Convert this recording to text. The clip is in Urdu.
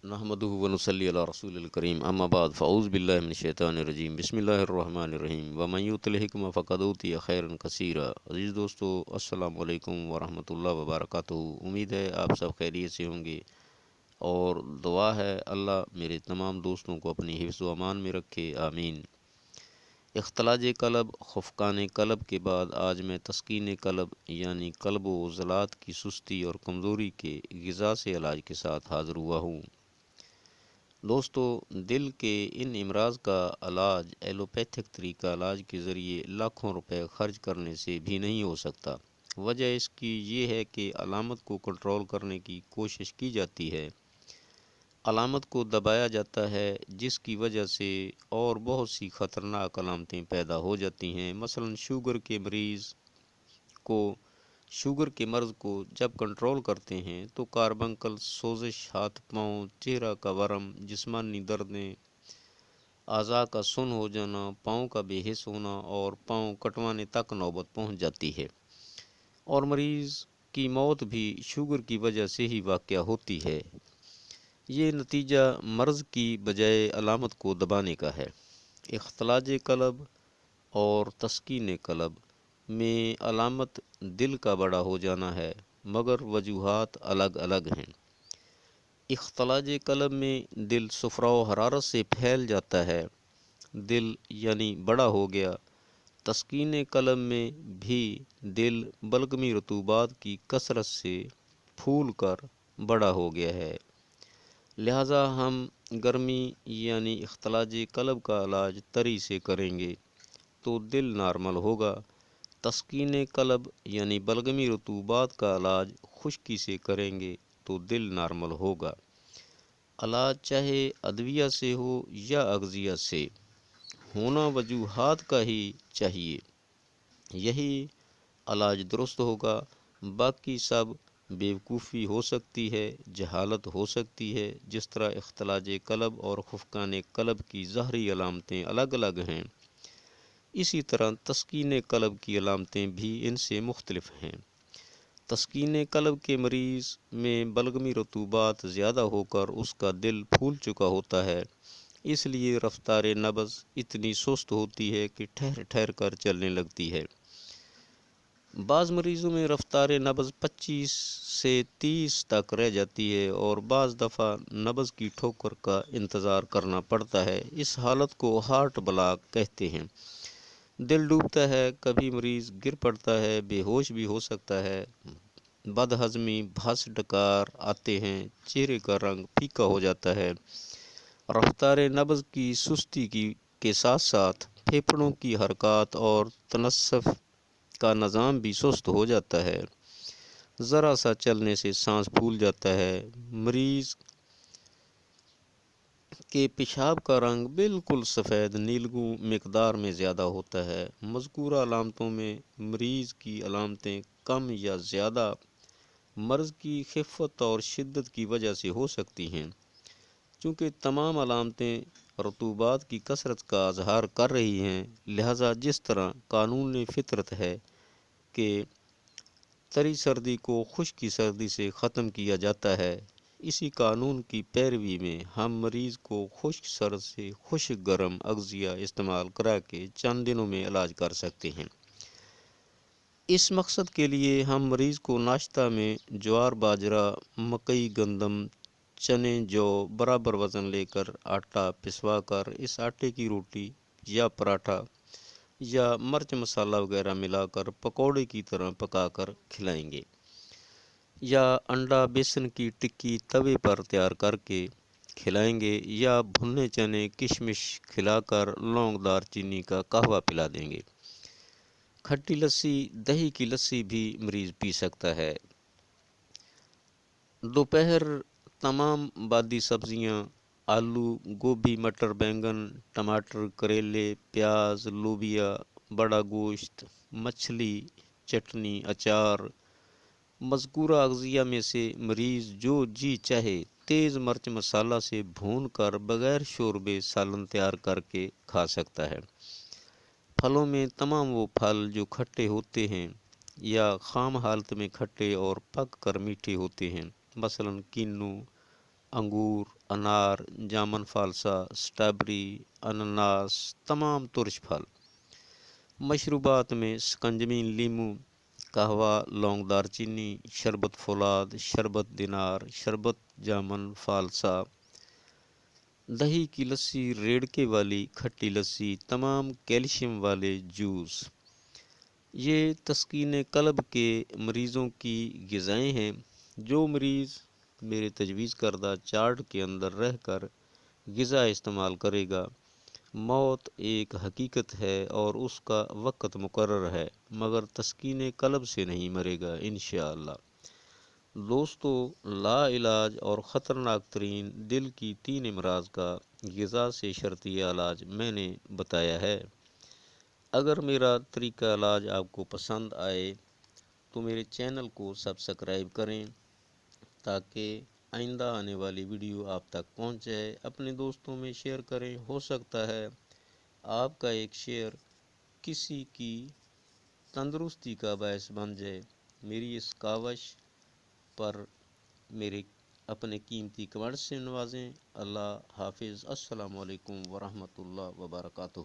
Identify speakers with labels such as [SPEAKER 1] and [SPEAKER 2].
[SPEAKER 1] نحمدہ و نصلی علی رسول الکریم اما بعد فاعوذ باللہ من الشیطان الرجیم بسم اللہ الرحمن الرحیم ومن یؤت الحکمۃ فقد اوتی خیرا کثیرا۔ عزیز دوستو، السلام علیکم ورحمۃ اللہ وبرکاتہ۔ امید ہے آپ سب خیریت سے ہوں گے، اور دعا ہے اللہ میرے تمام دوستوں کو اپنی حفظ و امان میں رکھے، آمین۔ اختلاج قلب، خفقان قلب کے بعد آج میں تسکین قلب یعنی قلب و عضلات کی سستی اور کمزوری کے غذا سے علاج کے ساتھ حاضر ہوا ہوں۔ دوستو، دل کے ان امراض کا علاج ایلوپیتھک طریقہ علاج کے ذریعے لاکھوں روپے خرچ کرنے سے بھی نہیں ہو سکتا۔ وجہ اس کی یہ ہے کہ علامت کو کنٹرول کرنے کی کوشش کی جاتی ہے، علامت کو دبایا جاتا ہے، جس کی وجہ سے اور بہت سی خطرناک علامتیں پیدا ہو جاتی ہیں۔ مثلا شوگر کے مرض کو جب کنٹرول کرتے ہیں تو کاربنکل، سوزش، ہاتھ پاؤں، چہرہ کا ورم، جسمانی دردیں، اعضاء کا سن ہو جانا، پاؤں کا بے حس ہونا اور پاؤں کٹوانے تک نوبت پہنچ جاتی ہے، اور مریض کی موت بھی شوگر کی وجہ سے ہی واقع ہوتی ہے۔ یہ نتیجہ مرض کی بجائے علامت کو دبانے کا ہے۔ اختلاج قلب اور تسکین قلب میں علامت دل کا بڑا ہو جانا ہے، مگر وجوہات الگ الگ ہیں۔ اختلاج قلب میں دل صفرا و حرارت سے پھیل جاتا ہے، دل یعنی بڑا ہو گیا۔ تسکین قلب میں بھی دل بلغمی رطوبات کی کثرت سے پھول کر بڑا ہو گیا ہے، لہذا ہم گرمی یعنی اختلاج قلب کا علاج تری سے کریں گے تو دل نارمل ہوگا۔ تسکین قلب یعنی بلغمی رطوبات کا علاج خشکی سے کریں گے تو دل نارمل ہوگا۔ علاج چاہے ادویہ سے ہو یا اغذیہ سے، ہونا وجوہات کا ہی چاہیے، یہی علاج درست ہوگا۔ باقی سب بیوقوفی ہو سکتی ہے، جہالت ہو سکتی ہے۔ جس طرح اختلاج قلب اور خفقان قلب کی ظاہری علامتیں الگ الگ ہیں، اسی طرح تسکین قلب کی علامتیں بھی ان سے مختلف ہیں۔ تسکین قلب کے مریض میں بلغمی رطوبات زیادہ ہو کر اس کا دل پھول چکا ہوتا ہے، اس لیے رفتار نبض اتنی سست ہوتی ہے کہ ٹھہر ٹھہر کر چلنے لگتی ہے۔ بعض مریضوں میں رفتار نبض 25 سے 30 تک رہ جاتی ہے، اور بعض دفعہ نبض کی ٹھوکر کا انتظار کرنا پڑتا ہے۔ اس حالت کو ہارٹ بلاک کہتے ہیں۔ دل ڈوبتا ہے، کبھی مریض گر پڑتا ہے، بے ہوش بھی ہو سکتا ہے، بد ہضمی، بھس ڈکار آتے ہیں، چہرے کا رنگ پھیکا ہو جاتا ہے۔ رفتار نبض کی سستی کے ساتھ ساتھ پھیپھڑوں کی حرکات اور تنفس کا نظام بھی سست ہو جاتا ہے۔ ذرا سا چلنے سے سانس پھول جاتا ہے۔ مریض کے پیشاب کا رنگ بالکل سفید نیلگوں مقدار میں زیادہ ہوتا ہے۔ مذکورہ علامتوں میں مریض کی علامتیں کم یا زیادہ مرض کی خفت اور شدت کی وجہ سے ہو سکتی ہیں۔ چونکہ تمام علامتیں رطوبات کی کثرت کا اظہار کر رہی ہیں، لہذا جس طرح قانون فطرت ہے کہ تری سردی کو خشکی سردی سے ختم کیا جاتا ہے، اسی قانون کی پیروی میں ہم مریض کو خشک سرد سے خشک گرم اغذیہ استعمال کرا کے چند دنوں میں علاج کر سکتے ہیں۔ اس مقصد کے لیے ہم مریض کو ناشتہ میں جوار، باجرہ، مکئی، گندم، چنے، جو برابر وزن لے کر آٹا پسوا کر اس آٹے کی روٹی یا پراٹھا یا مرچ مسالہ وغیرہ ملا کر پکوڑے کی طرح پکا کر کھلائیں گے، یا انڈا بیسن کی ٹکی توے پر تیار کر کے کھلائیں گے، یا بھنے چنے، کشمش کھلا کر لونگ، دار چینی کا قہوہ پلا دیں گے۔ کھٹی لسی، دہی کی لسی بھی مریض پی سکتا ہے۔ دوپہر تمام بادی سبزیاں، آلو، گوبھی، مٹر، بینگن، ٹماٹر، کریلے، پیاز، لوبیا، بڑا گوشت، مچھلی، چٹنی، اچار، مذکورہ اغذیہ میں سے مریض جو جی چاہے تیز مرچ مسالہ سے بھون کر بغیر شوربے سالن تیار کر کے کھا سکتا ہے۔ پھلوں میں تمام وہ پھل جو کھٹے ہوتے ہیں یا خام حالت میں کھٹے اور پک کر میٹھے ہوتے ہیں، مثلا کینو، انگور، انار، جامن فالسا، اسٹرابری، انناس، تمام ترش پھل۔ مشروبات میں سکنجمی لیمو، قہوہ، لونگ، دار چینی، شربت فولاد، شربت دینار، شربت جامن فالسا، دہی کی لسی، ریڑکے والی کھٹی لسی، تمام کیلشیم والے جوس۔ یہ تسکین قلب کے مریضوں کی غذائیں ہیں۔ جو مریض میرے تجویز کردہ چارٹ کے اندر رہ کر غذا استعمال کرے گا، موت ایک حقیقت ہے اور اس کا وقت مقرر ہے، مگر تسکین قلب سے نہیں مرے گا انشاءاللہ۔ دوستو، لا علاج اور خطرناک ترین دل کی 3 امراض کا غذا سے شرطی علاج میں نے بتایا ہے۔ اگر میرا طریقہ علاج آپ کو پسند آئے تو میرے چینل کو سبسکرائب کریں تاکہ آئندہ آنے والی ویڈیو آپ تک پہنچ جائے۔ اپنے دوستوں میں شیئر کریں، ہو سکتا ہے آپ کا ایک شیئر کسی کی تندرستی کا باعث بن جائے۔ میری اس کاوش پر میرے اپنے قیمتی کمنٹ سے نوازیں۔ اللہ حافظ۔ السلام علیکم ورحمۃ اللہ وبرکاتہ۔